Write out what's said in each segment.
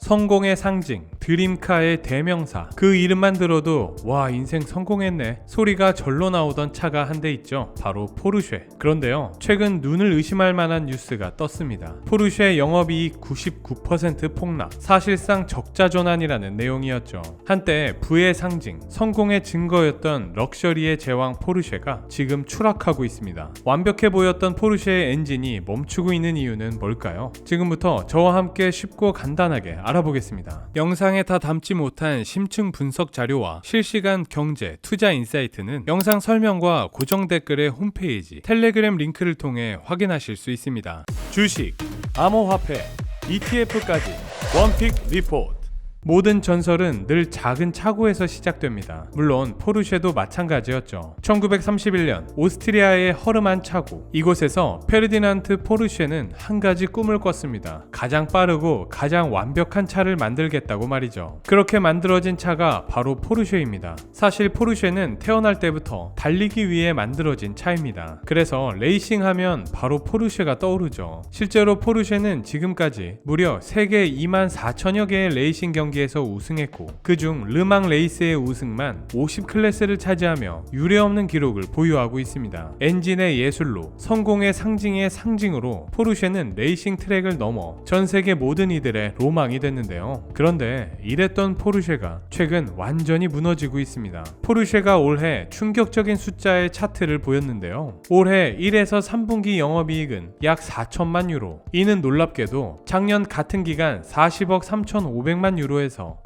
성공의 상징, 드림카의 대명사. 그 이름만 들어도 와, 인생 성공했네 소리가 절로 나오던 차가 한 대 있죠. 바로 포르쉐. 그런데요, 최근 눈을 의심할 만한 뉴스가 떴습니다. 포르쉐 영업이익 99% 폭락, 사실상 적자 전환이라는 내용이었죠. 한때 부의 상징, 성공의 증거였던 럭셔리의 제왕 포르쉐가 지금 추락하고 있습니다. 완벽해 보였던 포르쉐의 엔진이 멈추고 있는 이유는 뭘까요? 지금부터 저와 함께 쉽고 간단하게 알아보겠습니다. 영상에 다 담지 못한 심층 분석 자료와 실시간 경제, 투자 인사이트는 영상 설명과 고정 댓글의 홈페이지, 텔레그램 링크를 통해 확인하실 수 있습니다. 주식, 암호화폐, ETF까지 원픽 리포트. 모든 전설은 늘 작은 차고에서 시작됩니다. 물론 포르쉐도 마찬가지였죠. 1931년 오스트리아의 허름한 차고, 이곳에서 페르디난트 포르쉐는 한 가지 꿈을 꿨습니다. 가장 빠르고 가장 완벽한 차를 만들겠다고 말이죠. 그렇게 만들어진 차가 바로 포르쉐입니다. 사실 포르쉐는 태어날 때부터 달리기 위해 만들어진 차입니다. 그래서 레이싱하면 바로 포르쉐가 떠오르죠. 실제로 포르쉐는 지금까지 무려 세계 24,000여 개의 레이싱 경기에서 우승했고, 그중 르망 레이스의 우승만 50클래스를 차지하며 유례없는 기록을 보유하고 있습니다. 엔진의 예술로, 성공의 상징의 상징으로 포르쉐는 레이싱 트랙을 넘어 전 세계 모든 이들의 로망이 됐는데요. 그런데 이랬던 포르쉐가 최근 완전히 무너지고 있습니다. 포르쉐가 올해 충격적인 숫자의 차트를 보였는데요. 올해 1에서 3분기 영업이익은 약 4천만 유로. 이는 놀랍게도 작년 같은 기간 40억 3,500만 유로에서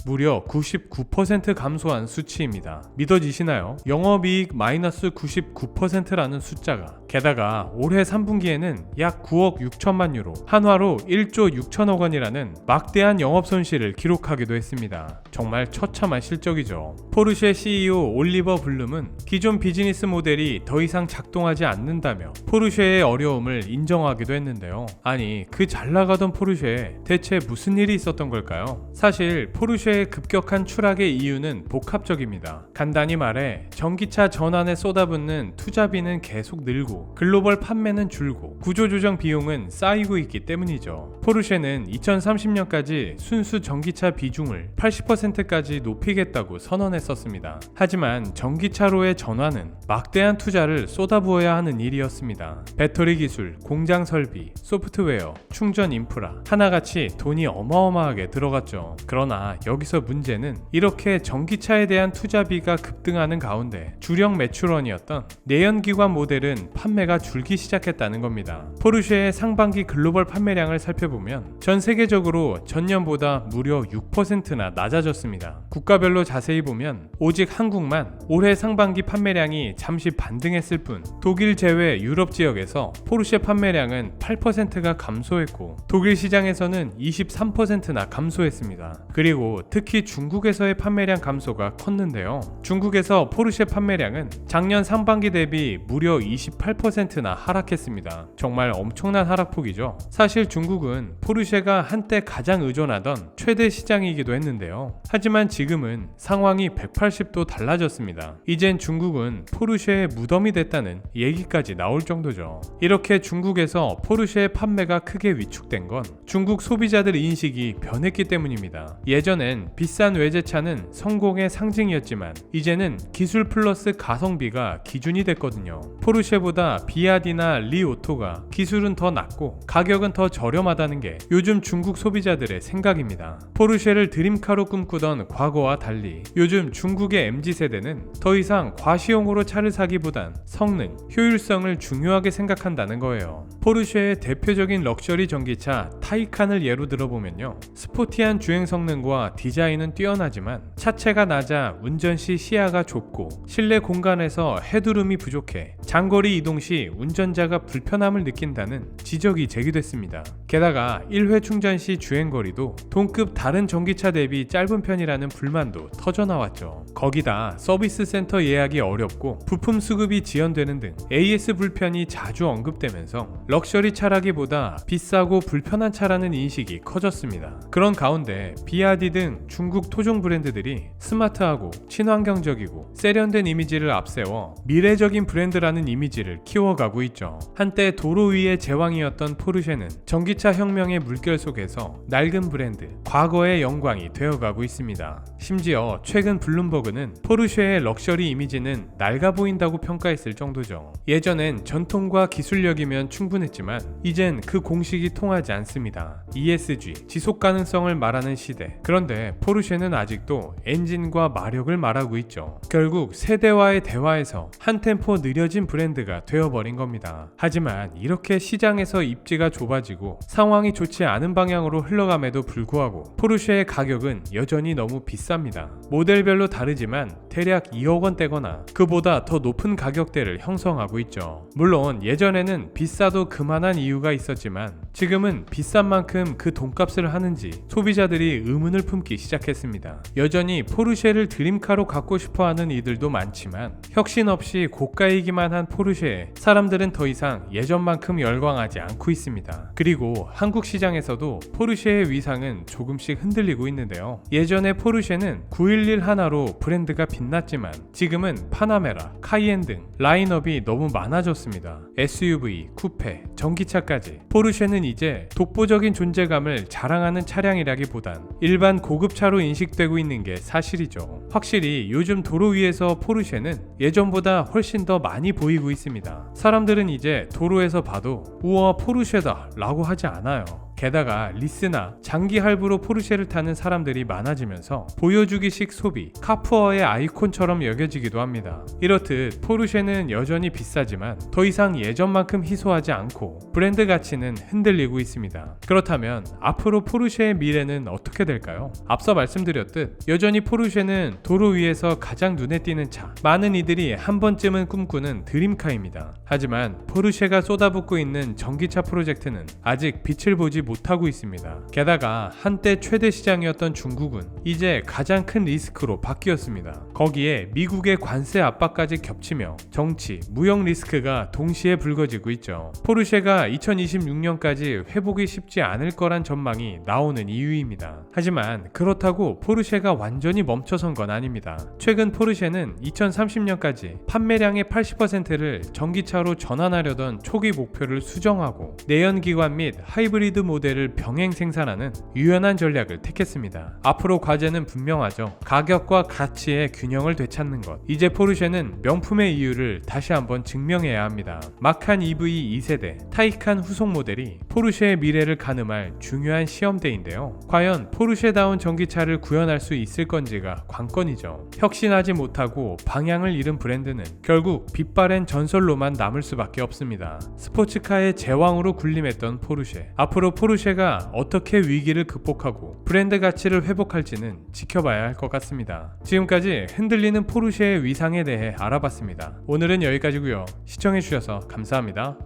무려 99% 감소한 수치입니다. 믿어지시나요? 영업이익 마이너스 99%라는 숫자가. 게다가 올해 3분기에는 약 9억 6천만 유로, 한화로 1조 6천억 원이라는 막대한 영업 손실을 기록하기도 했습니다. 정말 처참한 실적이죠. 포르쉐 CEO 올리버 블룸은 기존 비즈니스 모델이 더 이상 작동하지 않는다며 포르쉐의 어려움을 인정하기도 했는데요. 아니, 그 잘나가던 포르쉐에 대체 무슨 일이 있었던 걸까요? 사실 포르쉐의 급격한 추락의 이유는 복합적입니다. 간단히 말해 전기차 전환에 쏟아붓는 투자비는 계속 늘고 글로벌 판매는 줄고 구조조정 비용은 쌓이고 있기 때문이죠. 포르쉐는 2030년까지 순수 전기차 비중을 80%까지 높이겠다고 선언했었습니다. 하지만 전기차로의 전환은 막대한 투자를 쏟아부어야 하는 일이었습니다. 배터리 기술, 공장 설비, 소프트웨어, 충전 인프라 하나같이 돈이 어마어마하게 들어갔죠. 그러나 여기서 문제는 이렇게 전기차에 대한 투자비가 급등하는 가운데 주력 매출원이었던 내연기관 모델은 판매가 줄기 시작했다는 겁니다. 포르쉐의 상반기 글로벌 판매량을 살펴보면 전 세계적으로 전년보다 무려 6%나 낮아졌습니다. 국가별로 자세히 보면 오직 한국만 올해 상반기 판매량이 잠시 반등했을 뿐, 독일 제외 유럽 지역에서 포르쉐 판매량은 8%가 감소했고 독일 시장에서는 23%나 감소했습니다. 그리고 특히 중국에서의 판매량 감소가 컸는데요. 중국에서 포르쉐 판매량은 작년 상반기 대비 무려 28%나 하락했습니다. 정말 엄청난 하락폭이죠. 사실 중국은 포르쉐가 한때 가장 의존하던 최대 시장이기도 했는데요. 하지만 지금은 상황이 180도 달라졌습니다. 이젠 중국은 포르쉐의 무덤이 됐다는 얘기까지 나올 정도죠. 이렇게 중국에서 포르쉐의 판매가 크게 위축된 건 중국 소비자들 인식이 변했기 때문입니다. 예전엔 비싼 외제차는 성공의 상징이었지만 이제는 기술 플러스 가성비가 기준이 됐거든요. 포르쉐보다 비아디나 리오토가 기술은 더 낮고 가격은 더 저렴하다는 게 요즘 중국 소비자들의 생각입니다. 포르쉐를 드림카로 꿈꾸던 과거와 달리 요즘 중국의 MZ세대는 더 이상 과시용으로 차를 사기보단 성능, 효율성을 중요하게 생각한다는 거예요. 포르쉐의 대표적인 럭셔리 전기차 타이칸을 예로 들어보면요, 스포티한 주행 성능과 디자인은 뛰어나지만 차체가 낮아 운전 시 시야가 좁고 실내 공간에서 헤드룸이 부족해 장거리 이동 시 운전자가 불편함을 느낀다는 지적이 제기됐습니다. 게다가 1회 충전 시 주행거리도 동급 다른 전기차 대비 짧은 편이라는 불만도 터져나왔죠. 거기다 서비스 센터 예약이 어렵고 부품 수급이 지연되는 등 AS 불편이 자주 언급되면서 럭셔리 차라기보다 비싸고 불편한 차라는 인식이 커졌습니다. 그런 가운데 비아디 등 중국 토종 브랜드들이 스마트하고 친환경적이고 세련된 이미지를 앞세워 미래적인 브랜드라는 이미지를 키워가고 있죠. 한때 도로 위의 제왕이었던 포르쉐는 전기차 전기차 혁명의 물결 속에서 낡은 브랜드, 과거의 영광이 되어가고 있습니다. 심지어 최근 블룸버그는 포르쉐의 럭셔리 이미지는 낡아 보인다고 평가했을 정도죠. 예전엔 전통과 기술력이면 충분했지만 이젠 그 공식이 통하지 않습니다. ESG, 지속 가능성을 말하는 시대. 그런데 포르쉐는 아직도 엔진과 마력을 말하고 있죠. 결국 세대와의 대화에서 한 템포 느려진 브랜드가 되어버린 겁니다. 하지만 이렇게 시장에서 입지가 좁아지고 상황이 좋지 않은 방향으로 흘러감에도 불구하고 포르쉐의 가격은 여전히 너무 비쌉니다. 모델별로 다르지만 대략 2억 원대거나 그보다 더 높은 가격대를 형성하고 있죠. 물론 예전에는 비싸도 그만한 이유가 있었지만 지금은 비싼 만큼 그 돈값을 하는지 소비자들이 의문을 품기 시작했습니다. 여전히 포르쉐를 드림카로 갖고 싶어하는 이들도 많지만 혁신 없이 고가이기만 한 포르쉐에 사람들은 더 이상 예전만큼 열광하지 않고 있습니다. 그리고 한국 시장에서도 포르쉐의 위상은 조금씩 흔들리고 있는데요. 예전에 포르쉐는 911 하나로 브랜드가 빛났지만 지금은 파나메라, 카이엔 등 라인업이 너무 많아졌습니다. SUV, 쿠페, 전기차까지 포르쉐는 이제 독보적인 존재감을 자랑하는 차량이라기보단 일반 고급차로 인식되고 있는 게 사실이죠. 확실히 요즘 도로 위에서 포르쉐는 예전보다 훨씬 더 많이 보이고 있습니다. 사람들은 이제 도로에서 봐도 우와 포르쉐다 라고 하지 않아요. 게다가 리스나 장기 할부로 포르쉐를 타는 사람들이 많아지면서 보여주기식 소비, 카푸어의 아이콘처럼 여겨지기도 합니다. 이렇듯 포르쉐는 여전히 비싸지만 더 이상 예전만큼 희소하지 않고 브랜드 가치는 흔들리고 있습니다. 그렇다면 앞으로 포르쉐의 미래는 어떻게 될까요? 앞서 말씀드렸듯 여전히 포르쉐는 도로 위에서 가장 눈에 띄는 차, 많은 이들이 한 번쯤은 꿈꾸는 드림카입니다. 하지만 포르쉐가 쏟아붓고 있는 전기차 프로젝트는 아직 빛을 보지 못하고 있습니다. 게다가 한때 최대 시장이었던 중국은 이제 가장 큰 리스크로 바뀌었습니다. 거기에 미국의 관세 압박까지 겹치며 정치, 무역 리스크가 동시에 불거지고 있죠. 포르쉐가 2026년까지 회복이 쉽지 않을 거란 전망이 나오는 이유입니다. 하지만 그렇다고 포르쉐가 완전히 멈춰선 건 아닙니다. 최근 포르쉐는 2030년까지 판매량의 80%를 전기차로 전환하려던 초기 목표를 수정하고 내연기관 및 하이브리드 모델을 병행 생산하는 유연한 전략을 택했습니다. 앞으로 과제는 분명하죠. 가격과 가치의 균형을 되찾는 것. 이제 포르쉐는 명품의 이유를 다시 한번 증명해야 합니다. 마칸 EV 2세대, 타이칸 후속 모델이 포르쉐의 미래를 가늠할 중요한 시험대인데요. 과연 포르쉐다운 전기차를 구현할 수 있을 건지가 관건이죠. 혁신하지 못하고 방향을 잃은 브랜드는 결국 빛바랜 전설로만 남을 수밖에 없습니다. 스포츠카의 제왕으로 군림했던 포르쉐. 앞으로 포르쉐가 어떻게 위기를 극복하고 브랜드 가치를 회복할지는 지켜봐야 할 것 같습니다. 지금까지 흔들리는 포르쉐의 위상에 대해 알아봤습니다. 오늘은 여기까지고요. 시청해주셔서 감사합니다.